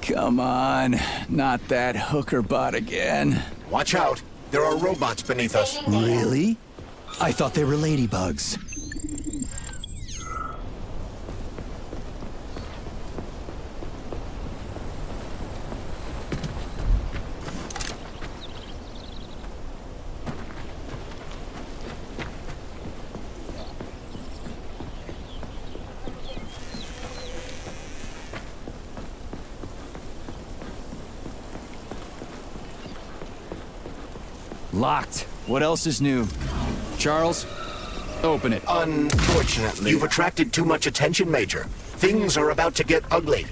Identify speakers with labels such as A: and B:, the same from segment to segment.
A: Come on, not that hooker bot again.
B: Watch out. There are robots beneath us.
A: Really? I thought they were ladybugs. Locked. What else is new? Charles, open it.
B: Unfortunately, you've attracted too much attention, Major. Things are about to get ugly.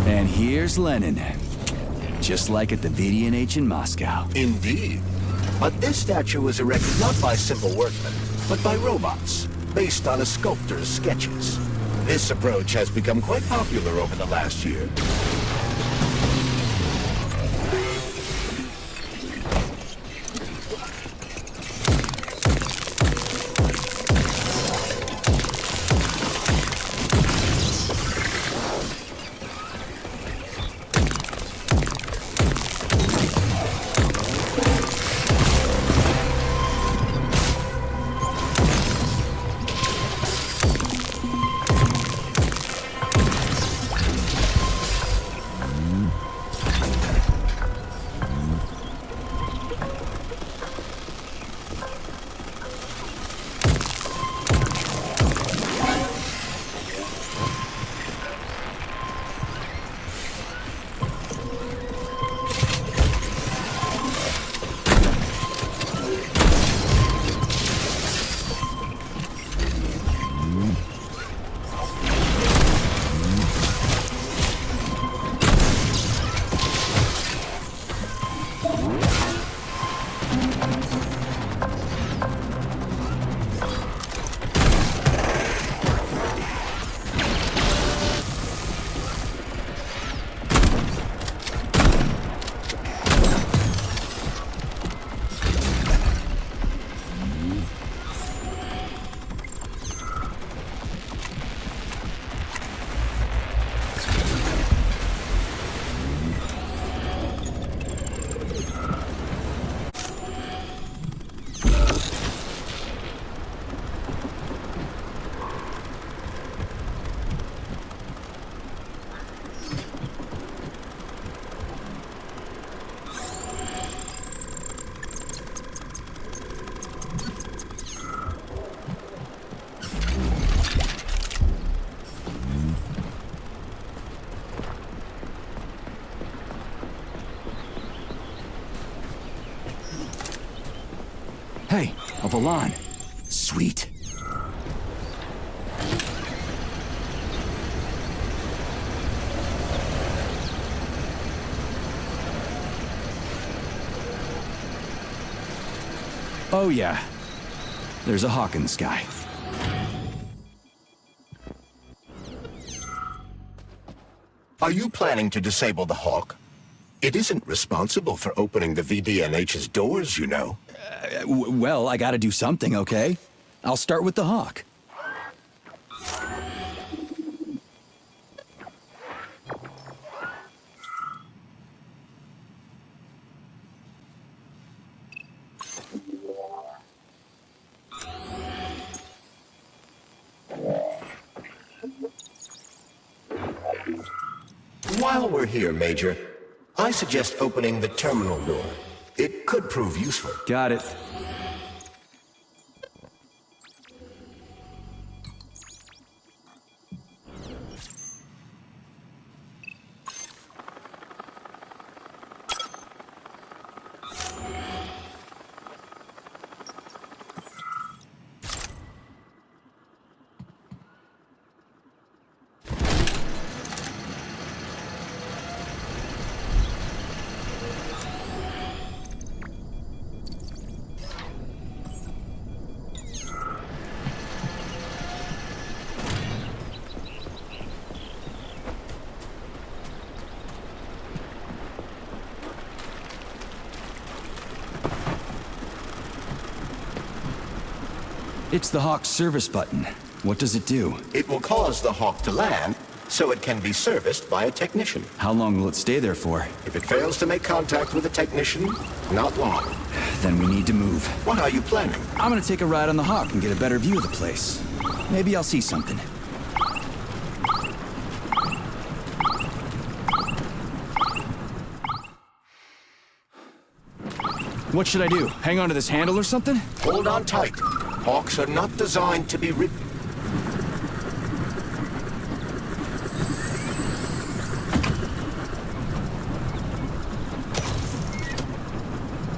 A: And here's Lenin. Just like at the VDNH in Moscow.
B: Indeed. But this statue was erected not by simple workmen, but by robots, based on a sculptor's sketches. This approach has become quite popular over the last year.
A: Hey, a Volan. Sweet. Oh yeah, there's a hawk in the sky.
B: Are you planning to disable the Hawk? It isn't responsible for opening the VDNH's doors, you know.
A: Well, I gotta do something, okay? I'll start with the hawk.
B: While we're here, Major, I suggest opening the terminal door. It could prove useful.
A: Got it. It's the Hawk service button. What does it do?
B: It will cause the Hawk to land, so it can be serviced by a technician.
A: How long will it stay there for?
B: If it fails to make contact with a technician, not long.
A: Then we need to move.
B: What are you planning?
A: I'm gonna take a ride on the Hawk and get a better view of the place. Maybe I'll see something. What should I do? Hang on to this handle or something?
B: Hold on tight. Hawks are not designed to be ridden.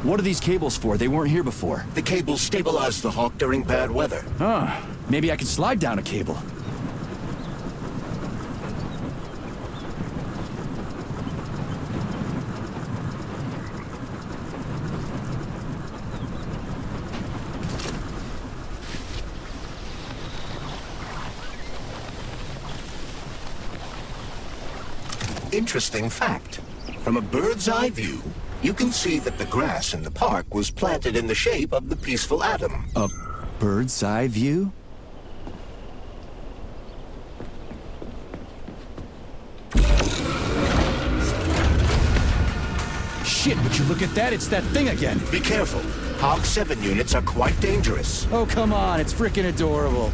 A: What are these cables for? They weren't here before.
B: The cables stabilize the Hawk during bad weather.
A: Huh. Maybe I can slide down a cable.
B: Interesting fact. From a bird's eye view, you can see that the grass in the park was planted in the shape of the peaceful atom.
A: A bird's eye view? Shit, would you look at that? It's that thing again.
B: Be careful. Hawk 7 units are quite dangerous.
A: Oh, come on. It's freaking adorable.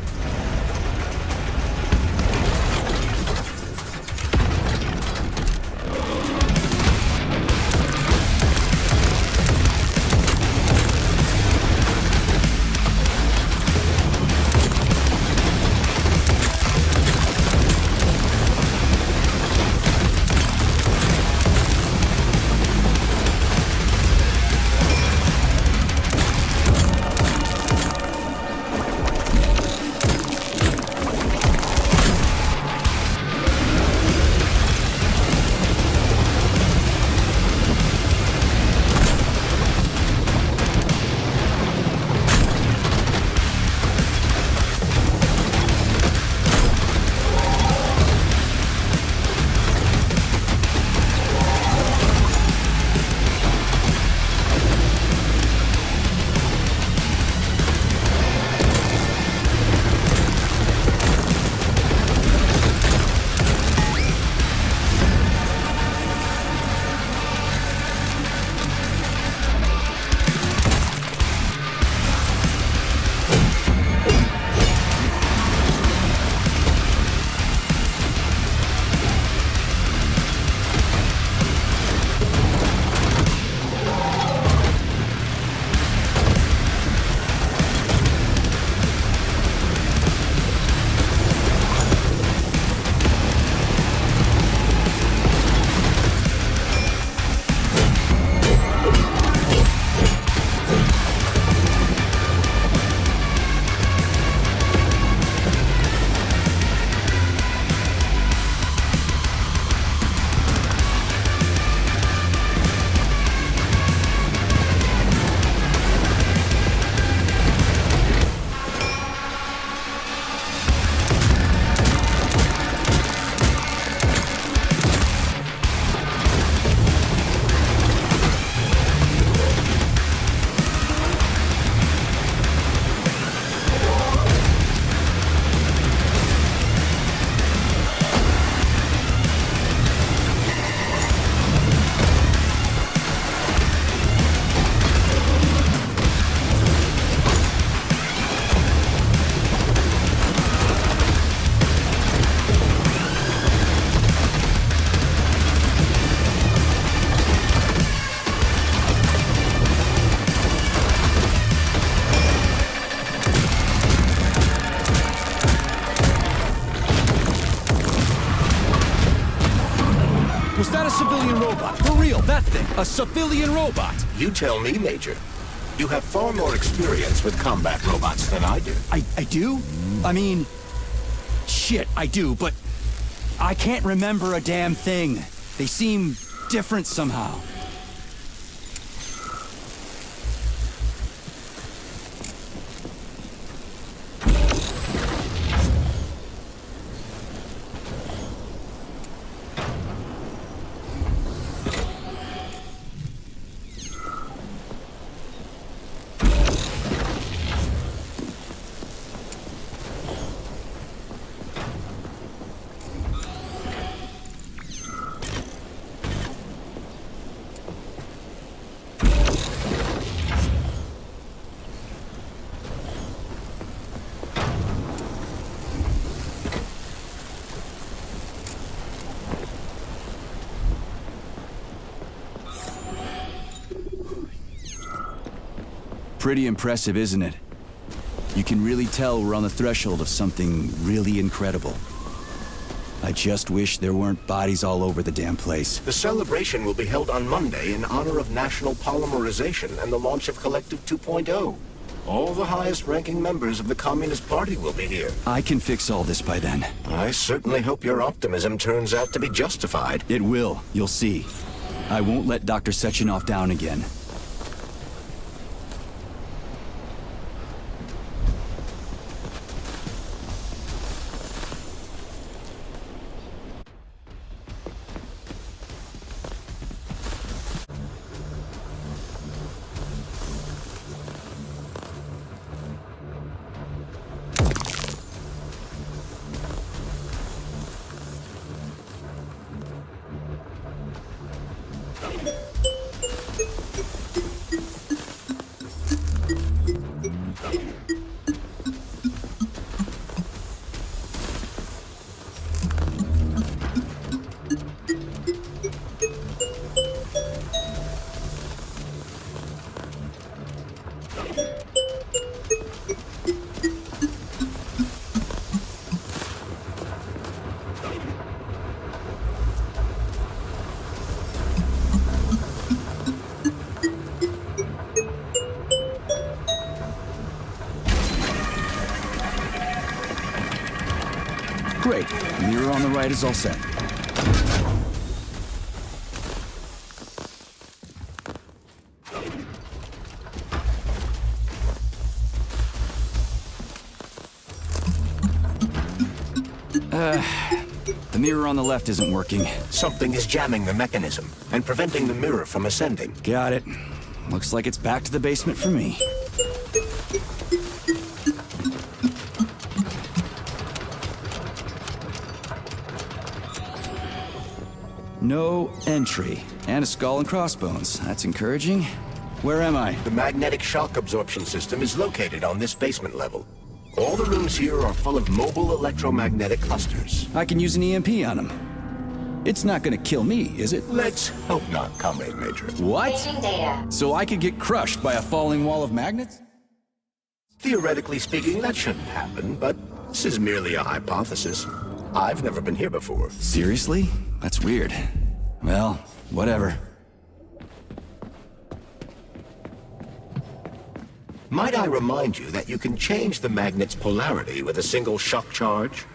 A: Was that a civilian robot? For real, that thing. A civilian robot.
B: You tell me, Major. You have far more experience with combat robots than I do.
A: I do? I mean, shit, I do, but I can't remember a damn thing. They seem different somehow. Pretty impressive, isn't it? You can really tell we're on the threshold of something really incredible. I just wish there weren't bodies all over the damn place.
B: The celebration will be held on Monday in honor of National Polymerization and the launch of Collective 2.0. All the highest-ranking members of the Communist Party will be here.
A: I can fix all this by then.
B: I certainly hope your optimism turns out to be justified.
A: It will, you'll see. I won't let Dr. Sechenov down again. Great. Mirror on the right is all set. The mirror on the left isn't working.
B: Something is jamming the mechanism and preventing the mirror from ascending.
A: Got it. Looks like it's back to the basement for me. No entry. And a skull and crossbones. That's encouraging. Where am I?
B: The magnetic shock absorption system is located on this basement level. All the rooms here are full of mobile electromagnetic clusters.
A: I can use an EMP on them. It's not gonna kill me, is it?
B: Let's hope not, Comrade Major.
A: What?
C: Changing data.
A: So I could get crushed by a falling wall of magnets?
B: Theoretically speaking, that shouldn't happen, but this is merely a hypothesis. I've never been here before.
A: Seriously? That's weird. Well, whatever.
B: Might I remind you that you can change the magnet's polarity with a single shock charge?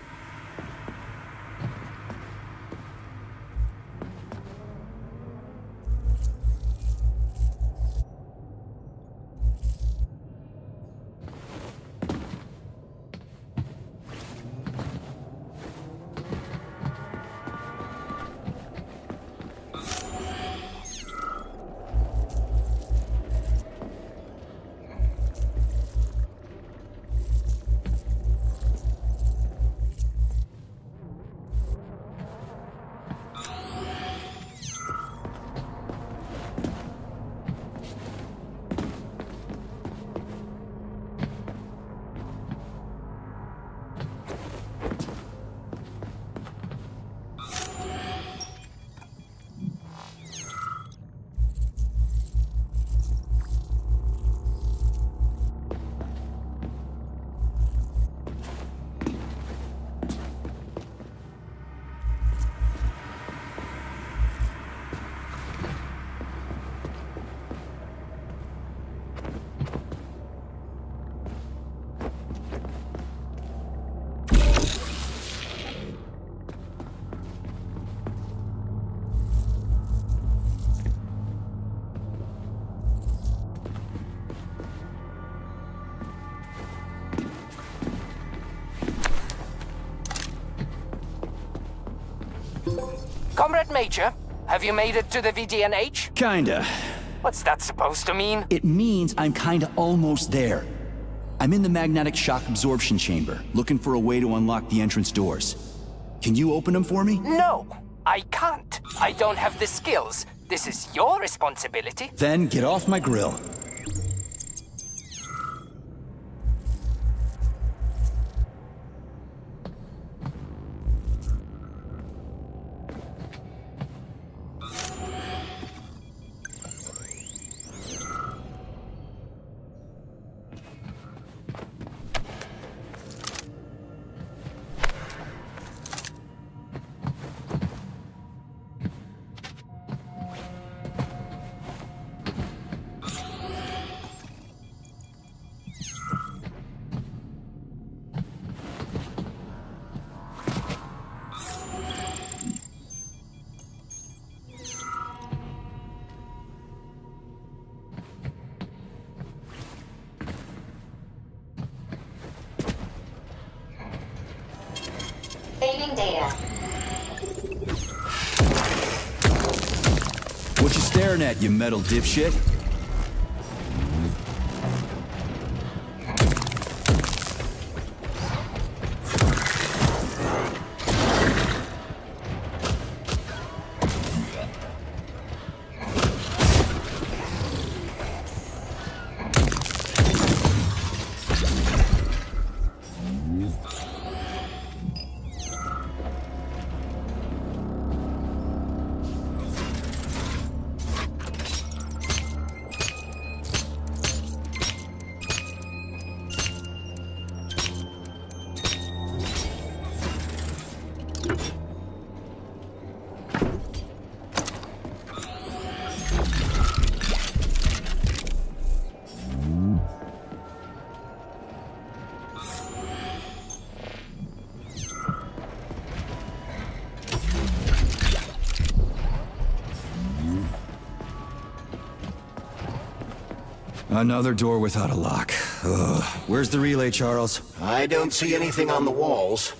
D: Comrade Major, have you made it to the VDNH?
A: Kinda.
D: What's that supposed to mean?
A: It means I'm kinda almost there. I'm in the magnetic shock absorption chamber, looking for a way to unlock the entrance doors. Can you open them for me?
D: No, I can't. I don't have the skills. This is your responsibility.
A: Then get off my grill.
C: Processing data.
A: What you staring at, you metal dipshit? Another door without a lock. Ugh. Where's the relay, Charles?
B: I don't see anything on the walls.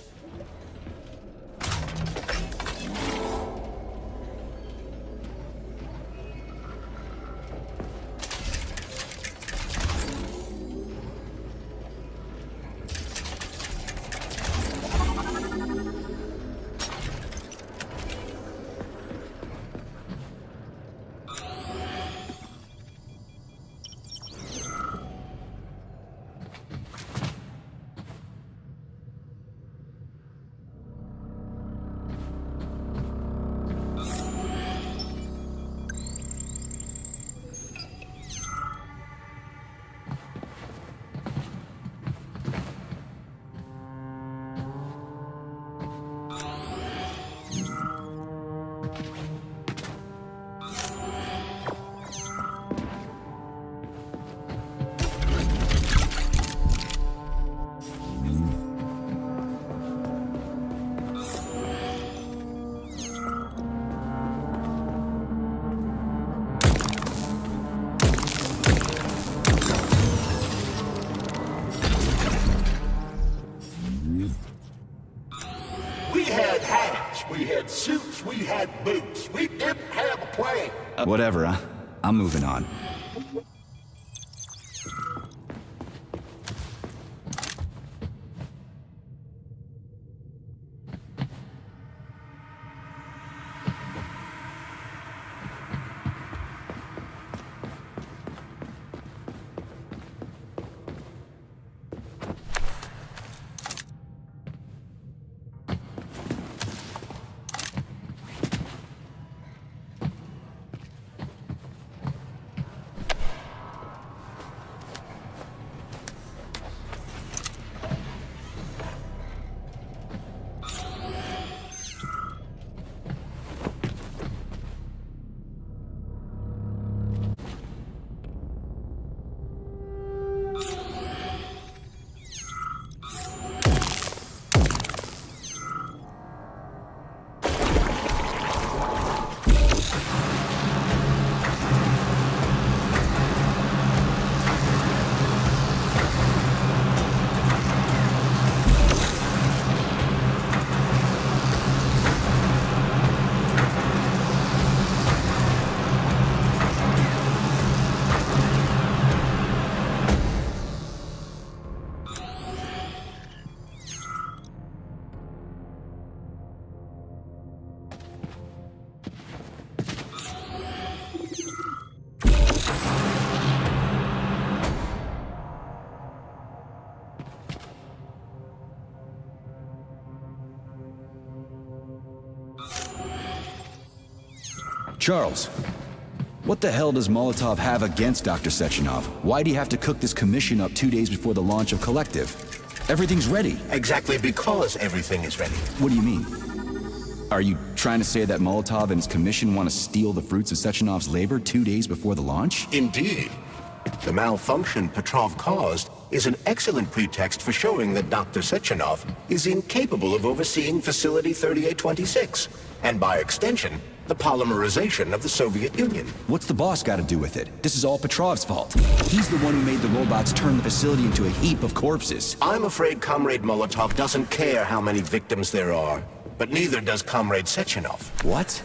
B: We had suits, we had boots. We didn't have a plan.
A: Whatever, huh? I'm moving on. Charles, what the hell does Molotov have against Dr. Sechenov? Why do you have to cook this commission up 2 days before the launch of Collective? Everything's ready.
B: Exactly because everything is ready.
A: What do you mean? Are you trying to say that Molotov and his commission want to steal the fruits of Sechenov's labor 2 days before the launch?
B: Indeed. The malfunction Petrov caused is an excellent pretext for showing that Dr. Sechenov is incapable of overseeing Facility 3826, and by extension, the polymerization of the Soviet Union.
A: What's the boss got to do with it? This is all Petrov's fault. He's the one who made the robots turn the facility into a heap of corpses.
B: I'm afraid Comrade Molotov doesn't care how many victims there are. but neither does Comrade Sechenov.
A: What?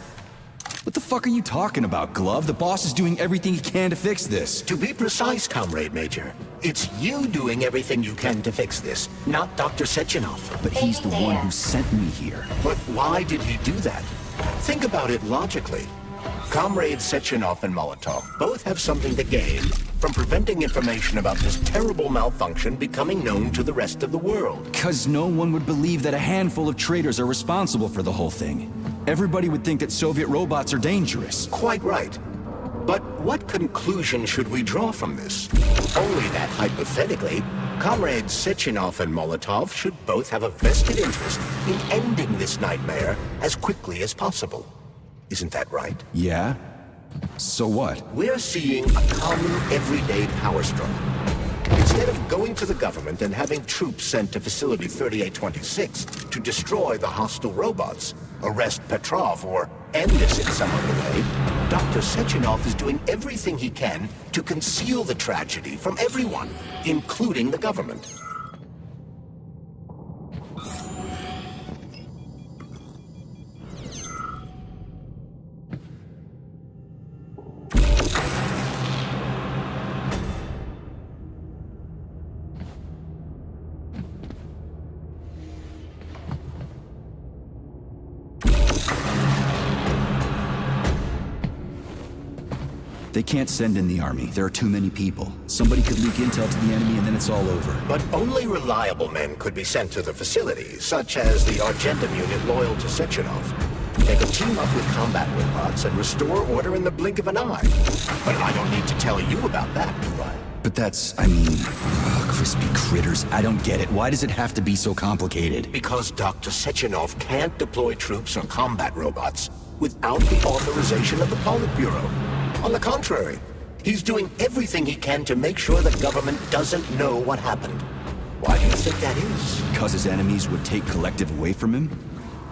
A: What the fuck are you talking about, Glove? The boss is doing everything he can to fix this.
B: To be precise, Comrade Major, it's you doing everything you can to fix this, not Dr. Sechenov.
A: But he's the one who sent me here.
B: But why did he do that? Think about it logically. Comrades Sechenov and Molotov both have something to gain from preventing information about this terrible malfunction becoming known to the rest of the world.
A: Because no one would believe that a handful of traitors are responsible for the whole thing. Everybody would think that Soviet robots are dangerous.
B: Quite right. But what conclusion should we draw from this? Only that hypothetically, Comrades Sechenov and Molotov should both have a vested interest in ending this nightmare as quickly as possible. Isn't that right?
A: Yeah? So what?
B: We're seeing a common, everyday power struggle. Instead of going to the government and having troops sent to Facility 3826 to destroy the hostile robots, arrest Petrov, or end this in some other way, Dr. Sechenov is doing everything he can to conceal the tragedy from everyone, including the government.
A: They can't send in the army. There are too many people. Somebody could leak intel to the enemy and then it's all over.
B: But only reliable men could be sent to the facility, such as the Argentum unit loyal to Sechenov. They could team up with combat robots and restore order in the blink of an eye. But I don't need to tell you about that, do I?
A: But that's, crispy critters. I don't get it. Why does it have to be so complicated?
B: Because Dr. Sechenov can't deploy troops or combat robots without the authorization of the Politburo. On the contrary, he's doing everything he can to make sure the government doesn't know what happened. Why do you think that is?
A: Because his enemies would take Collective away from him?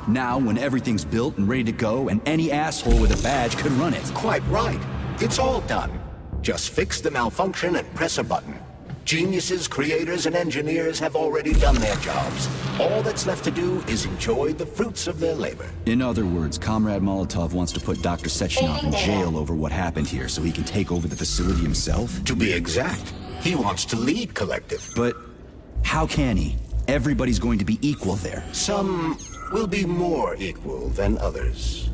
A: Now, when everything's built and ready to go, and any asshole with a badge could run it.
B: Quite right. It's all done. Just fix the malfunction and press a button. Geniuses, creators, and engineers have already done their jobs. All that's left to do is enjoy the fruits of their labor.
A: In other words, Comrade Molotov wants to put Dr. Sechenov in jail over what happened here so he can take over the facility himself?
B: To be exact, he wants to lead Collective.
A: But how can he? Everybody's going to be equal there.
B: Some will be more equal than others.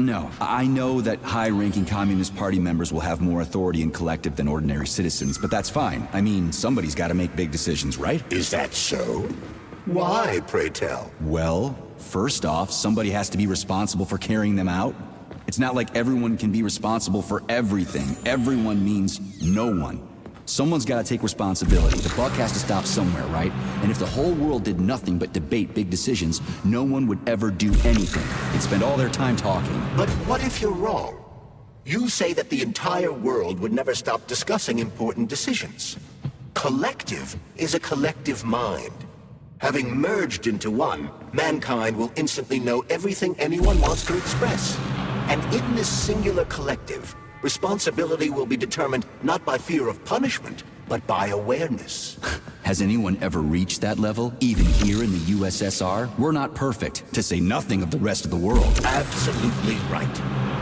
A: No, I know that high-ranking Communist Party members will have more authority in Collective than ordinary citizens, but that's fine. I mean, somebody's got to make big decisions, right?
B: Is that so? Why, pray tell?
A: Well, first off, somebody has to be responsible for carrying them out. It's not like everyone can be responsible for everything. Everyone means no one. Someone's got to take responsibility. The buck has to stop somewhere, right? And if the whole world did nothing but debate big decisions, no one would ever do anything. They'd spend all their time talking.
B: But what if you're wrong? You say that the entire world would never stop discussing important decisions. Collective is a collective mind. Having merged into one, mankind will instantly know everything anyone wants to express. And in this singular collective, responsibility will be determined not by fear of punishment, but by awareness.
A: Has anyone ever reached that level, even here in the USSR? We're not perfect, to say nothing of the rest of the world.
B: Absolutely right.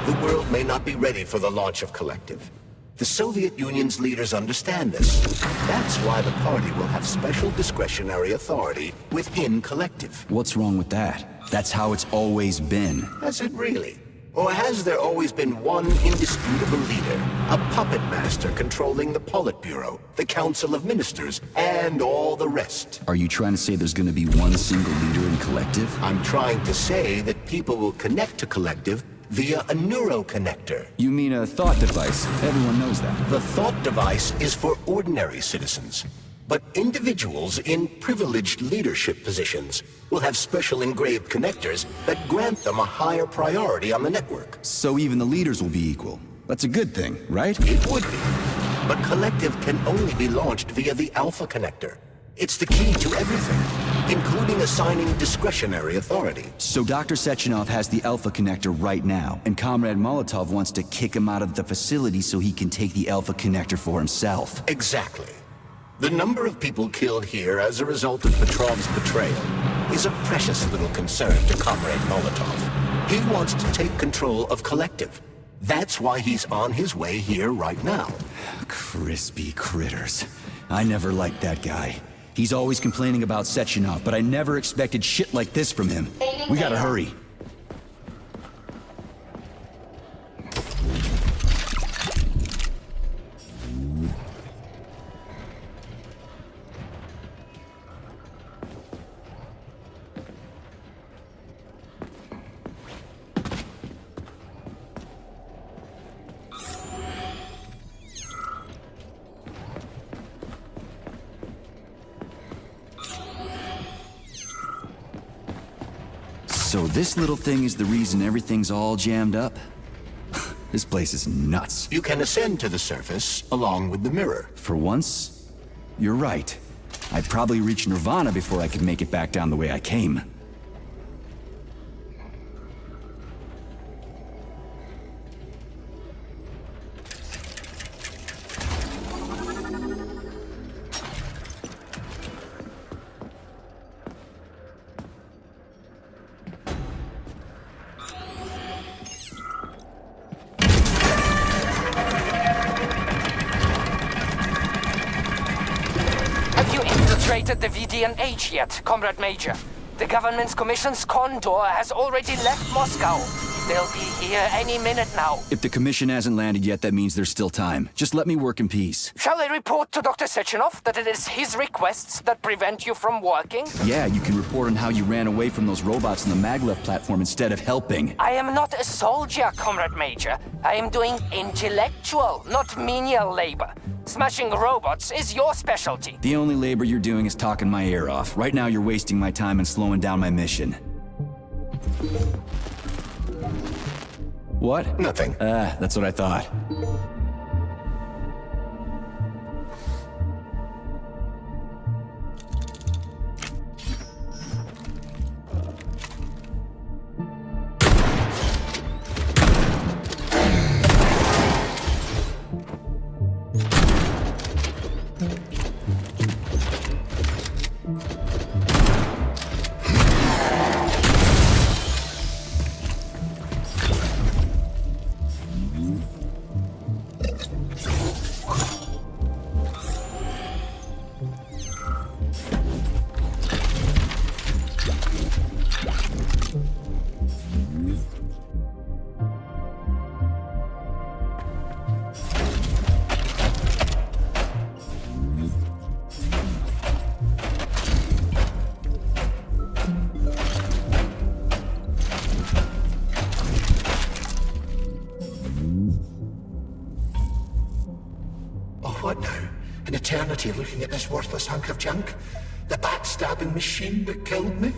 B: The world may not be ready for the launch of Collective. The Soviet Union's leaders understand this. That's why the party will have special discretionary authority within Collective.
A: What's wrong with that? That's how it's always been.
B: Has it really? Or has there always been one indisputable leader, a puppet master controlling the Politburo, the Council of Ministers, and all the rest?
A: Are you trying to say there's gonna be one single leader in Collective?
B: I'm trying to say that people will connect to Collective via a neuroconnector.
A: You mean a thought device? Everyone knows that.
B: The thought device is for ordinary citizens. But individuals in privileged leadership positions will have special engraved connectors that grant them a higher priority on the network.
A: So even the leaders will be equal. That's a good thing, right?
B: It would be. But Collective can only be launched via the Alpha Connector. It's the key to everything, including assigning discretionary authority.
A: So Dr. Sechenov has the Alpha Connector right now, and Comrade Molotov wants to kick him out of the facility so he can take the Alpha Connector for himself.
B: Exactly. The number of people killed here as a result of Petrov's betrayal is a precious little concern to Comrade Molotov. He wants to take control of Collective. That's why he's on his way here right now.
A: Crispy critters. I never liked that guy. He's always complaining about Sechenov, but I never expected shit like this from him. We gotta hurry. So this little thing is the reason everything's all jammed up? This place is nuts.
B: You can ascend to the surface along with the mirror.
A: For once, you're right. I'd probably reach Nirvana before I could make it back down the way I came.
D: The VDNH yet, Comrade Major. The government's commission's condor has already left Moscow. They'll be here any minute now.
A: If the commission hasn't landed yet, that means there's still time. Just let me work in peace.
D: Shall I report to Dr. Sechenov that it is his requests that prevent you from working?
A: Yeah, you can report on how you ran away from those robots on the maglev platform instead of helping.
D: I am not a soldier, Comrade Major. I am doing intellectual, not menial labor. Smashing robots is your specialty.
A: The only labor you're doing is talking my ear off. Right now you're wasting my time and slowing down my mission. What?
B: Nothing.
A: That's what I thought.
B: eternity looking at this worthless hunk of junk? The backstabbing machine that killed me?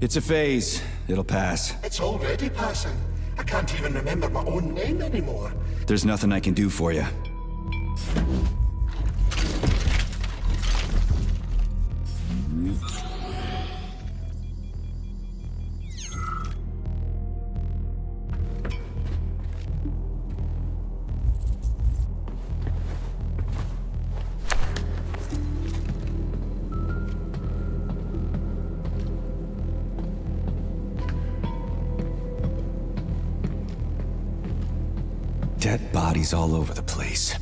A: It's a phase. It'll pass.
B: It's already passing. I can't even remember my own name anymore.
A: There's nothing I can do for you. Dead bodies all over the place.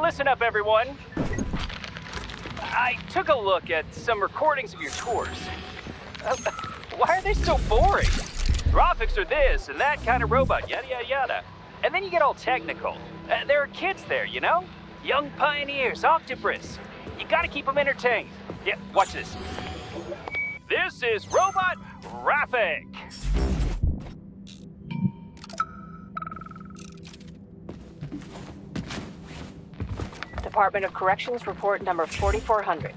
C: Listen up, everyone. I took a look at some recordings of your tours. Why are they so boring? Graphics are this and that kind of robot, yada, yada, yada. And then you get all technical. There are kids there, you know? Young pioneers, octopus. You gotta keep them entertained. Yeah, watch this. This is Robot Graphic.
E: Department of Corrections report number 4400.